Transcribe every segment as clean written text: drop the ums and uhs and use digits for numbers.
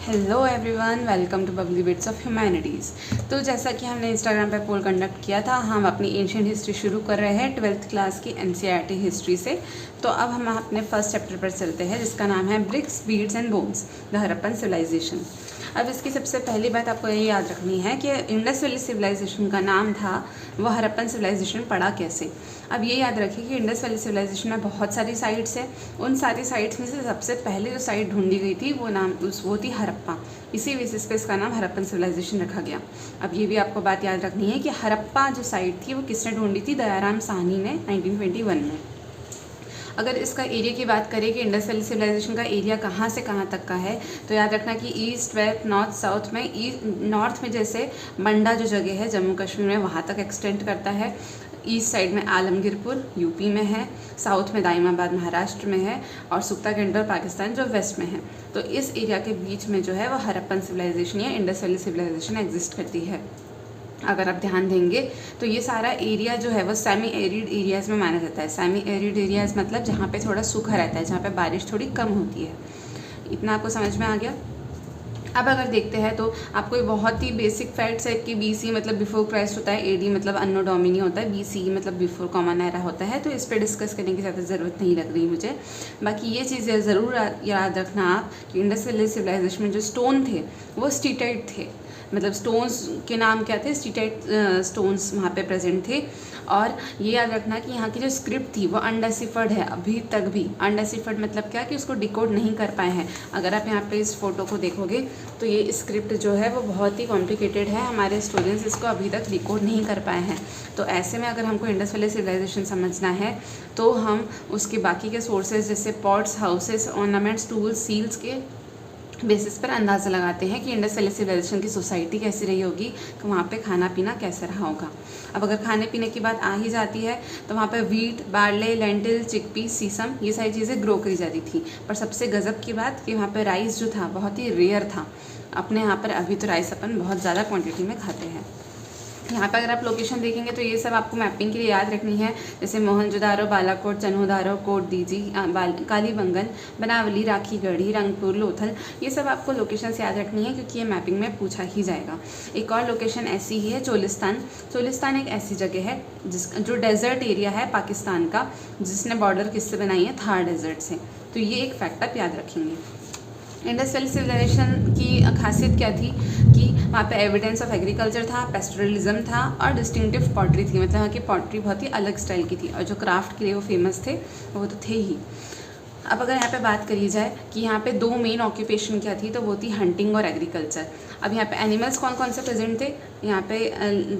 Hello everyone, welcome to bubbly bits of humanities. तो जैसा कि हमने इंस्टाग्राम पे पोल कंडक्ट किया था, हम अपनी एंशिएंट हिस्ट्री शुरू कर रहे हैं 12th क्लास की एनसीईआरटी हिस्ट्री से। तो अब हम अपने फर्स्ट चैप्टर पर चलते हैं, जिसका नाम है bricks, beads and bones, the Harappan civilisation. अब इसकी सबसे पहली बात आपको ये याद रखनी है कि इंडस वैली सिविलाइजेशन का नाम था, वह हड़प्पन सिविलाइजेशन पड़ा कैसे। अब ये याद रखिए कि इंडस वैली सिविलाइजेशन में बहुत सारी साइट्स हैं। उन सारी साइट्स में से सबसे पहले जो साइट ढूंढी गई थी वो थी हड़प्पा। इसी बेसिस पे इसका नाम हड़प्पन सिविलाइजेशन रखा गया। अब ये भी आपको बात याद रखनी है कि हड़प्पा जो साइट थी वो किसने ढूंढी थी? दयाराम साहनी ने 1921 में। अगर इसका एरिया की बात करें कि इंडस वैली सिविलाइजेशन का एरिया कहाँ से कहाँ तक का है, तो याद रखना कि ईस्ट, वेस्ट, नॉर्थ, साउथ में नॉर्थ में जैसे मंडा जो जगह है जम्मू कश्मीर में, वहाँ तक एक्सटेंड करता है। ईस्ट साइड में आलमगीरपुर यूपी में है, साउथ में दाइमाबाद महाराष्ट्र में है, और सुक्ता किंडर पाकिस्तान जो वेस्ट में है। तो इस एरिया के बीच में जो है वो हड़प्पन सिविलाइजेशन या इंडस वैली सिविलाइजेशन एग्जिस्ट करती है। अगर आप ध्यान देंगे तो ये सारा एरिया जो है वो सेमी एरिड एरियाज़ में माना जाता है। सेमी एरिड एरियाज़ मतलब जहाँ पे थोड़ा सूखा रहता है, जहाँ पे बारिश थोड़ी कम होती है। इतना आपको समझ में आ गया। अब अगर देखते हैं तो आपको ये बहुत ही बेसिक फैक्ट्स है कि BC मतलब बिफोर क्राइस्ट होता है, AD मतलब अन्नो डोमिनी होता है, BC मतलब बिफोर कॉमन एरा होता है। तो इस पर डिस्कस करने की ज़्यादा ज़रूरत नहीं लग रही मुझे। बाकी ये चीज़ें ज़रूर याद रखना आप कि इंडस वैली सिविलाइजेशन में जो स्टोन थे वो स्टीटाइट थे। मतलब स्टोन्स के नाम क्या थे? स्टीटाइट स्टोन्स वहाँ पे प्रेजेंट थे। और ये याद रखना कि यहाँ की जो स्क्रिप्ट थी वो अनडेसिफर्ड है अभी तक भी। अनडेसिफर्ड मतलब क्या कि उसको डिकोड नहीं कर पाए हैं। अगर आप यहाँ पे इस फोटो को देखोगे तो ये स्क्रिप्ट जो है वो बहुत ही कॉम्प्लिकेटेड है। हमारे स्टूडेंट्स इसको अभी तक डिकोड नहीं कर पाए हैं। तो ऐसे में अगर हमको इंडस वैली सिविलाइजेशन समझना है तो हम उसके बाकी के सोर्सेज जैसे pots, houses, ornaments, tools, seals के बेसिस पर अंदाज़ा लगाते हैं कि इंडस वैली सिविलाइजेशन की सोसाइटी कैसी रही होगी, तो वहाँ पे खाना पीना कैसा रहा होगा। अब अगर खाने पीने की बात आ ही जाती है तो वहाँ पे वीट, बार्ले, लेंटिल, चिकपी, सीसम ये सारी चीज़ें ग्रो करी जाती थी। पर सबसे गज़ब की बात कि वहाँ पे राइस जो था बहुत ही रेयर था। अपने यहाँ पर अभी तो राइस अपन बहुत ज़्यादा क्वान्टिटी में खाते हैं। यहाँ पर अगर आप लोकेशन देखेंगे तो ये सब आपको मैपिंग के लिए याद रखनी है, जैसे मोहनजोदारो, बालाकोट, चन्हूदारो, कोट दीजी, कालीबंगन, बनावली, राखी गढ़ी, रंगपुर, लोथल, ये सब आपको लोकेशन से याद रखनी है क्योंकि ये मैपिंग में पूछा ही जाएगा। एक और लोकेशन ऐसी ही है चोलिस्तान। चोलिस्तान एक ऐसी जगह है जो डेजर्ट एरिया है पाकिस्तान का, जिसने बॉर्डर किससे बनाई है? थार डेजर्ट से। तो ये एक फैक्ट आप याद रखेंगे। इंडस वैली सिविलाइजेशन की खासियत क्या थी कि वहाँ पे एविडेंस ऑफ एग्रीकल्चर था, पेस्टोरलिज्म था और डिस्टिंक्टिव पॉटरी थी। मतलब वहाँ की पॉटरी बहुत ही अलग स्टाइल की थी, और जो क्राफ्ट के लिए वो फेमस थे वो तो थे ही। अब अगर यहाँ पे बात करी जाए कि यहाँ पे दो मेन ऑक्यूपेशन क्या थी, तो वो थी हंटिंग और एग्रीकल्चर। अब यहाँ पे एनिमल्स कौन कौन से प्रेजेंट थे? यहाँ पे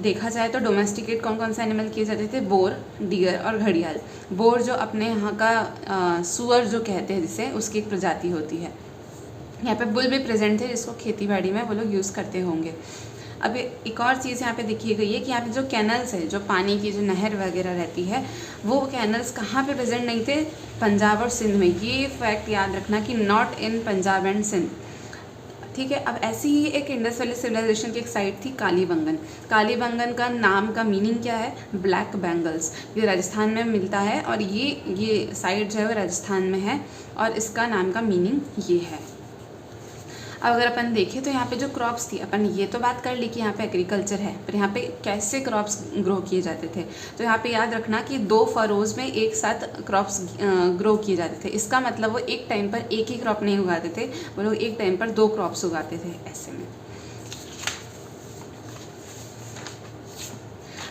देखा जाए तो डोमेस्टिकेट कौन कौन से एनिमल किए जाते थे? बोर, डियर और घड़ियाल। बोर जो अपने यहाँ का सुअर जो कहते हैं जिसे, उसकी एक प्रजाति होती है। यहाँ पे बुल भी प्रेजेंट थे जिसको खेती बाड़ी में वो लोग यूज़ करते होंगे। अब एक और चीज़ यहाँ पे दिखी गई है कि यहाँ पे जो कैनल्स है, जो पानी की जो नहर वगैरह रहती है, वो कैनल्स कहाँ पे प्रेजेंट नहीं थे? पंजाब और सिंध में। ये फैक्ट याद रखना कि not in Punjab and Sindh. ठीक है। अब ऐसी ही एक इंडस वैली सिविलाइजेशन की एक साइट थी कालीबंगन। कालीबंगन का नाम का मीनिंग क्या है? Black bangles. ये राजस्थान में मिलता है और ये साइट जो है वो राजस्थान में है, और इसका नाम का मीनिंग ये है। अब अगर अपन देखें तो यहाँ पे जो क्रॉप्स थी, अपन ये तो बात कर ली कि यहाँ पे एग्रीकल्चर है, पर यहाँ पे कैसे क्रॉप्स ग्रो किए जाते थे। तो यहाँ पे याद रखना कि 2 फरोज़ में एक साथ क्रॉप्स ग्रो किए जाते थे। इसका मतलब वो एक टाइम पर एक ही क्रॉप नहीं उगाते थे, वो लोग एक टाइम पर 2 क्रॉप्स उगाते थे ऐसे में।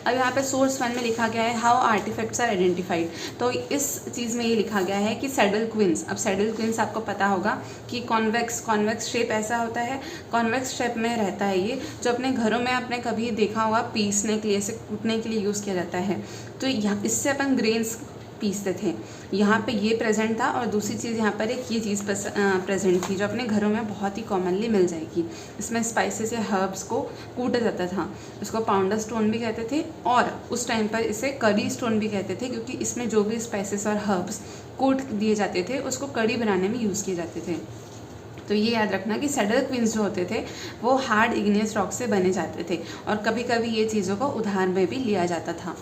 अब यहाँ पे सोर्स 1 में लिखा गया है हाउ आर्टिफैक्ट्स आर आइडेंटिफाइड। तो इस चीज़ में ये लिखा गया है कि सैडल क्विंस। अब सैडल क्विंस आपको पता होगा कि कॉन्वेक्स शेप ऐसा होता है, कॉन्वेक्स शेप में रहता है ये, जो अपने घरों में आपने कभी देखा होगा पीसने के लिए, ऐसे कूटने के लिए यूज़ किया जाता है। तो यहाँ इससे अपन ग्रेन्स पीसते थे। यहाँ पे ये प्रेजेंट था, और दूसरी चीज़ यहाँ पर एक ये चीज़ प्रेजेंट थी जो अपने घरों में बहुत ही कॉमनली मिल जाएगी। इसमें स्पाइसेस या हर्ब्स को कूटा जाता था। इसको पाउंडर स्टोन भी कहते थे, और उस टाइम पर इसे करी स्टोन भी कहते थे, क्योंकि इसमें जो भी स्पाइसेस और हर्ब्स कूट दिए जाते थे उसको कड़ी बनाने में यूज़ किए जाते थे। तो ये याद रखना कि सैडल क्विंस जो होते थे वो हार्ड इग्नियस रॉक से बने जाते थे, और कभी कभी ये चीज़ों को उधार में भी लिया जाता था।